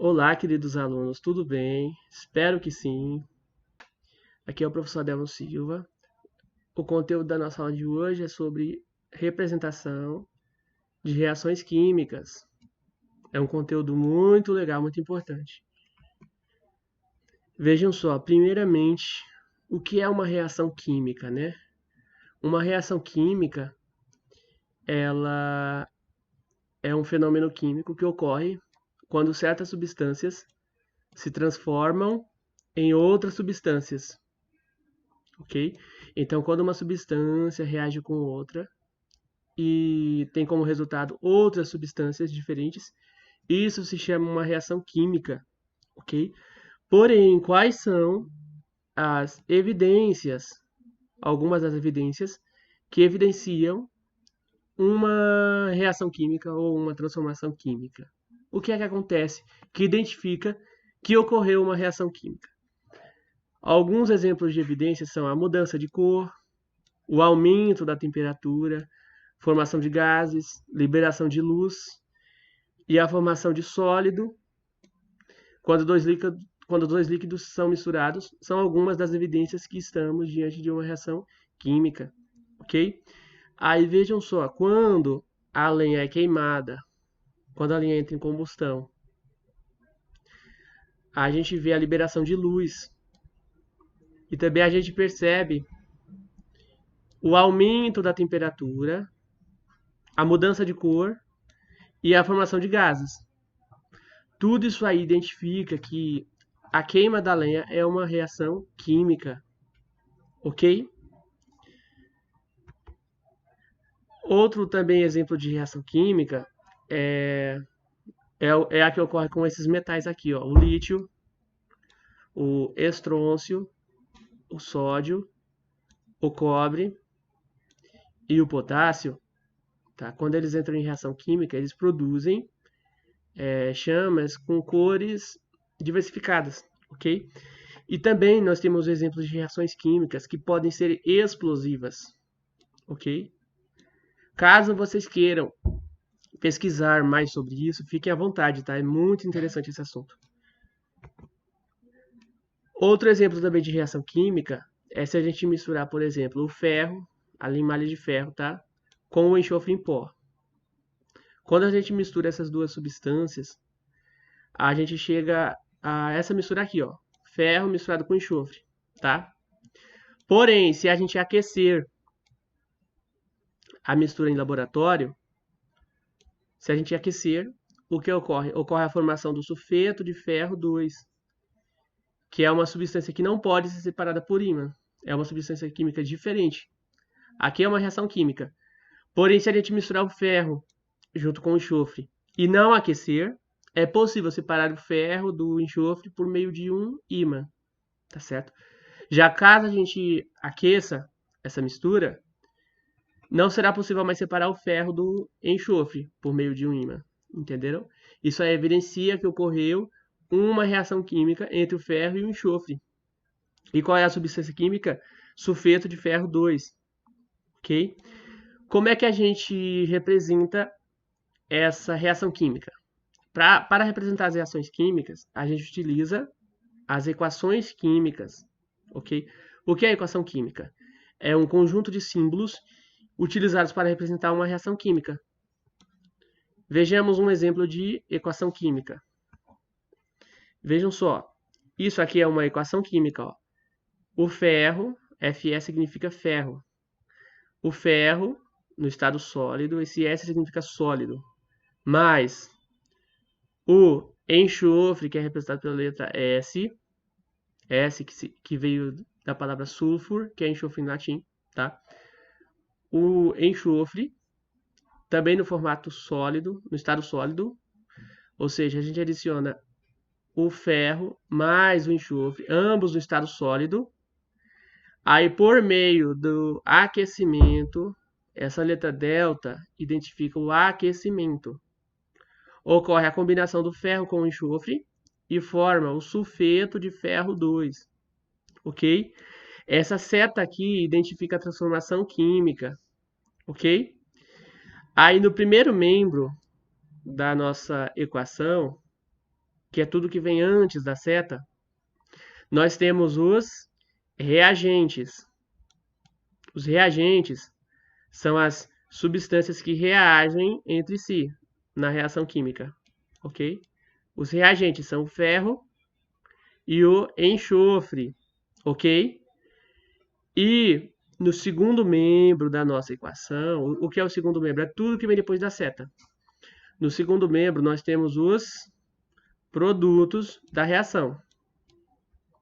Olá, queridos alunos, tudo bem? Espero que sim. Aqui é o professor Adelmo Silva. O conteúdo da nossa aula de hoje é sobre representação de reações químicas. É um conteúdo muito legal, muito importante. Vejam só, primeiramente, o que é uma reação química, né? Uma reação química, ela é um fenômeno químico que ocorre quando certas substâncias se transformam em outras substâncias. Ok? Então, quando uma substância reage com outra e tem como resultado outras substâncias diferentes, isso se chama uma reação química, ok? Porém, quais são as evidências, algumas das evidências que evidenciam uma reação química ou uma transformação química? O que é que acontece que identifica que ocorreu uma reação química? Alguns exemplos de evidências são a mudança de cor, o aumento da temperatura, formação de gases, liberação de luz e a formação de sólido quando dois líquidos são misturados, são algumas das evidências que estamos diante de uma reação química, ok? Aí vejam só, quando a lenha é queimada, quando a lenha entra em combustão, a gente vê a liberação de luz e também a gente percebe o aumento da temperatura, a mudança de cor e a formação de gases. Tudo isso aí identifica que a queima da lenha é uma reação química, ok? Outro também exemplo de reação química é a que ocorre com esses metais aqui, ó, o lítio, o estrôncio, o sódio, o cobre e o potássio. Tá? Quando eles entram em reação química, eles produzem chamas com cores diversificadas, ok? E também nós temos exemplos de reações químicas que podem ser explosivas, ok? Caso vocês queiram pesquisar mais sobre isso, fiquem à vontade, tá? É muito interessante esse assunto. Outro exemplo também de reação química é se a gente misturar, por exemplo, o ferro, a limalha de ferro, tá? Com o enxofre em pó. Quando a gente mistura essas duas substâncias, a gente chega a essa mistura aqui, ó, ferro misturado com enxofre, tá? Porém, se a gente aquecer a mistura em laboratório, se a gente aquecer, o que ocorre? Ocorre a formação do sulfeto de ferro 2, que é uma substância que não pode ser separada por ímã. É uma substância química diferente. Aqui é uma reação química. Porém, se a gente misturar o ferro junto com o enxofre e não aquecer, é possível separar o ferro do enxofre por meio de um ímã, tá certo? Já caso a gente aqueça essa mistura, não será possível mais separar o ferro do enxofre por meio de um ímã, entenderam? Isso aí evidencia que ocorreu uma reação química entre o ferro e o enxofre. E qual é a substância química? Sulfeto de ferro 2, ok? Como é que a gente representa essa reação química? Para representar as reações químicas, a gente utiliza as equações químicas, ok? O que é a equação química? É um conjunto de símbolos utilizados para representar uma reação química. Vejamos um exemplo de equação química. Vejam só, isso aqui é uma equação química, ó. O ferro, Fe significa ferro. O ferro, no estado sólido, esse S significa sólido. Mais o enxofre, que é representado pela letra S, que veio da palavra sulfur, que é enxofre em latim, tá? O enxofre, também no formato sólido, no estado sólido, ou seja, a gente adiciona o ferro mais o enxofre, ambos no estado sólido. Aí, por meio do aquecimento, essa letra delta identifica o aquecimento. Ocorre a combinação do ferro com o enxofre e forma o sulfeto de ferro 2, ok? Essa seta aqui identifica a transformação química, ok? Aí no primeiro membro da nossa equação, que é tudo que vem antes da seta, nós temos os reagentes. Os reagentes são as substâncias que reagem entre si na reação química, ok? Os reagentes são o ferro e o enxofre, ok? E no segundo membro da nossa equação, o que é o segundo membro? É tudo que vem depois da seta. No segundo membro, nós temos os produtos da reação.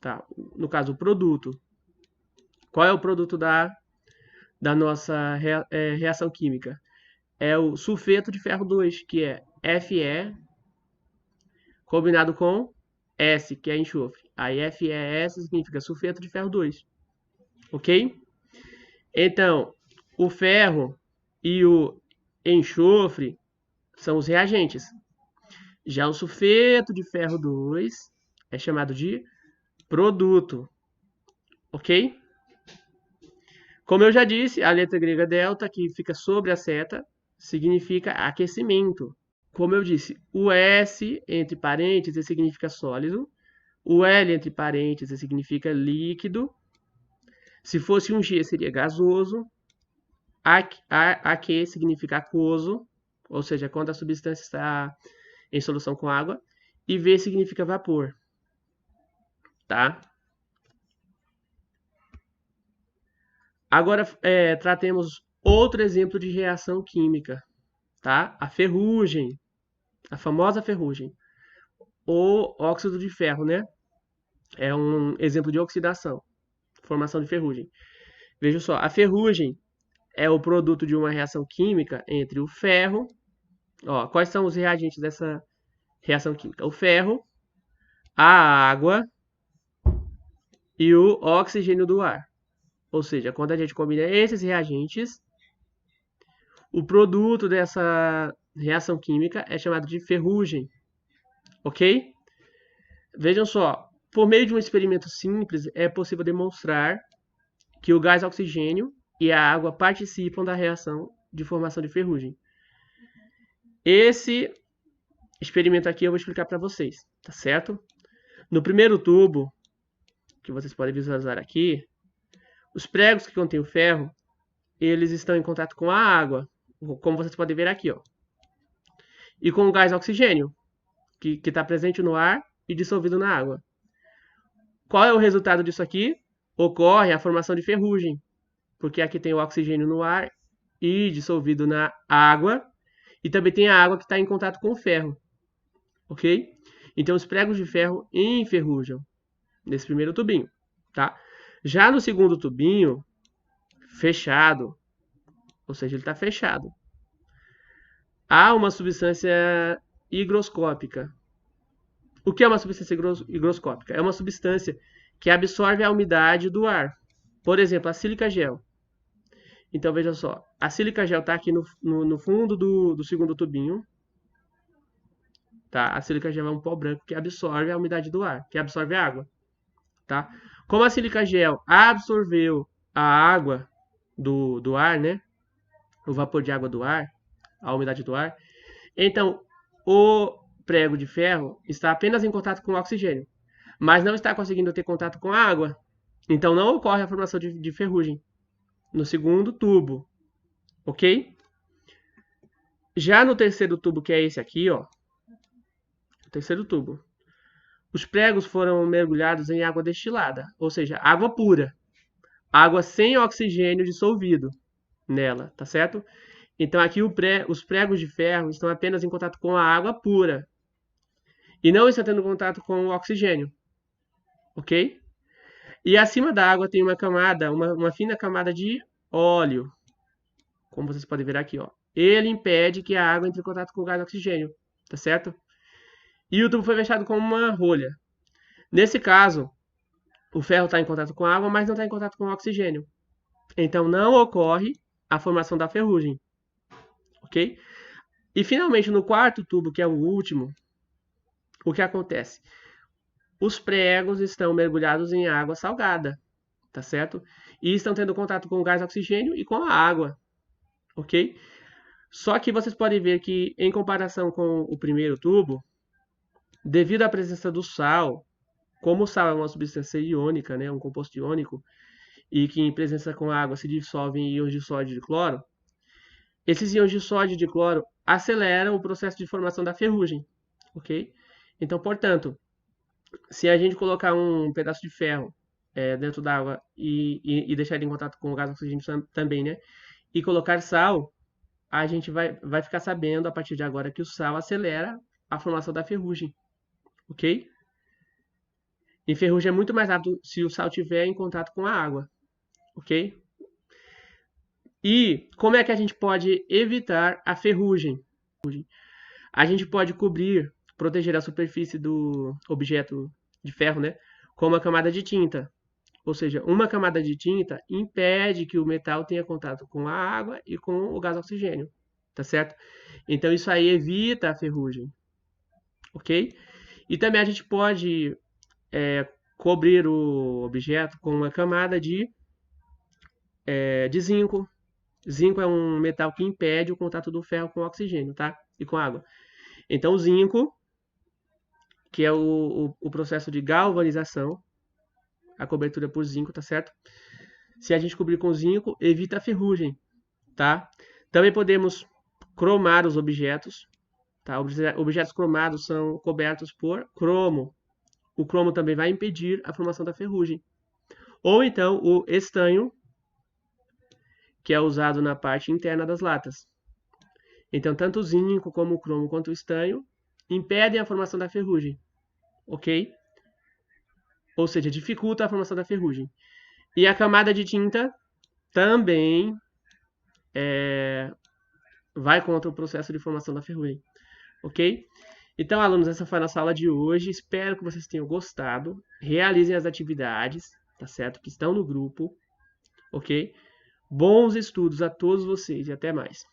Tá? No caso, o produto. Qual é o produto da nossa reação química? É o sulfeto de ferro 2, que é Fe combinado com S, que é enxofre. Aí FeS significa sulfeto de ferro 2. Ok? Então, o ferro e o enxofre são os reagentes. Já o sulfeto de ferro 2 é chamado de produto. Ok? Como eu já disse, a letra grega delta, que fica sobre a seta, significa aquecimento. Como eu disse, o S entre parênteses significa sólido, o L entre parênteses significa líquido. Se fosse um G, seria gasoso. AQ significa aquoso, ou seja, quando a substância está em solução com água. E V significa vapor. Tá? Agora, tratemos outro exemplo de reação química. Tá? A ferrugem. A famosa ferrugem. Ou óxido de ferro, né? É um exemplo de oxidação. Formação de ferrugem. Veja só, a ferrugem é o produto de uma reação química entre o ferro. Ó, quais são os reagentes dessa reação química? O ferro, a água e o oxigênio do ar. Ou seja, quando a gente combina esses reagentes, o produto dessa reação química é chamado de ferrugem. Ok? Vejam só, por meio de um experimento simples, é possível demonstrar que o gás oxigênio e a água participam da reação de formação de ferrugem. Esse experimento aqui eu vou explicar para vocês, tá certo? No primeiro tubo, que vocês podem visualizar aqui, os pregos que contêm o ferro, eles estão em contato com a água, como vocês podem ver aqui, ó. E com o gás oxigênio, que está presente no ar e dissolvido na água. Qual é o resultado disso aqui? Ocorre a formação de ferrugem, porque aqui tem o oxigênio no ar e dissolvido na água, e também tem a água que está em contato com o ferro, ok? Então, os pregos de ferro enferrujam nesse primeiro tubinho, tá? Já no segundo tubinho, fechado, ou seja, ele está fechado, há uma substância higroscópica. O que é uma substância higroscópica? É uma substância que absorve a umidade do ar. Por exemplo, a sílica gel. Então, veja só. A sílica gel está aqui no fundo do segundo tubinho. Tá? A sílica gel é um pó branco que absorve a umidade do ar, que absorve a água. Tá? Como a sílica gel absorveu a água do ar, né? O vapor de água do ar, a umidade do ar. Então, o prego de ferro está apenas em contato com o oxigênio, mas não está conseguindo ter contato com a água. Então, não ocorre a formação de ferrugem no segundo tubo, ok? Já no terceiro tubo, que é esse aqui, ó, o terceiro tubo, os pregos foram mergulhados em água destilada, ou seja, água pura, água sem oxigênio dissolvido nela, tá certo? Então aqui os pregos de ferro estão apenas em contato com a água pura e não estão tendo contato com o oxigênio, ok? E acima da água tem uma camada, uma fina camada de óleo, como vocês podem ver aqui, ó. Ele impede que a água entre em contato com o gás oxigênio, tá certo? E o tubo foi fechado com uma rolha. Nesse caso, o ferro está em contato com a água, mas não está em contato com o oxigênio. Então não ocorre a formação da ferrugem, ok? E finalmente no quarto tubo, que é o último, o que acontece? Os pregos estão mergulhados em água salgada, tá certo? E estão tendo contato com o gás oxigênio e com a água, ok? Só que vocês podem ver que, em comparação com o primeiro tubo, Devido à presença do sal, como o sal é uma substância iônica, né, um composto iônico, e que em presença com água se dissolve em íons de sódio e de cloro, esses íons de sódio e de cloro aceleram o processo de formação da ferrugem, ok? Então, portanto, se a gente colocar um pedaço de ferro dentro da água e deixar ele em contato com o gás oxigênio também, né? E colocar sal, a gente vai ficar sabendo a partir de agora que o sal acelera a formação da ferrugem, ok? E ferrugem é muito mais rápido se o sal estiver em contato com a água, ok? E como é que a gente pode evitar a ferrugem? A gente pode cobrir, proteger a superfície do objeto de ferro, né, com uma camada de tinta. Ou seja, uma camada de tinta impede que o metal tenha contato com a água e com o gás oxigênio, tá certo? Então isso aí evita a ferrugem, ok? E também a gente pode cobrir o objeto com uma camada de zinco. Zinco é um metal que impede o contato do ferro com o oxigênio, tá? E com a água. Então o zinco, que é o processo de galvanização, a cobertura por zinco, tá certo? Se a gente cobrir com zinco, evita a ferrugem, tá? Também podemos cromar os objetos, tá? Objetos cromados são cobertos por cromo. O cromo também vai impedir a formação da ferrugem. Ou então o estanho, que é usado na parte interna das latas. Então, tanto o zinco como o cromo quanto o estanho impedem a formação da ferrugem, ok? Ou seja, dificulta a formação da ferrugem. E a camada de tinta também vai contra o processo de formação da ferrugem, ok? Então, alunos, essa foi a nossa aula de hoje. Espero que vocês tenham gostado. Realizem as atividades, tá certo? Que estão no grupo, ok? Bons estudos a todos vocês e até mais.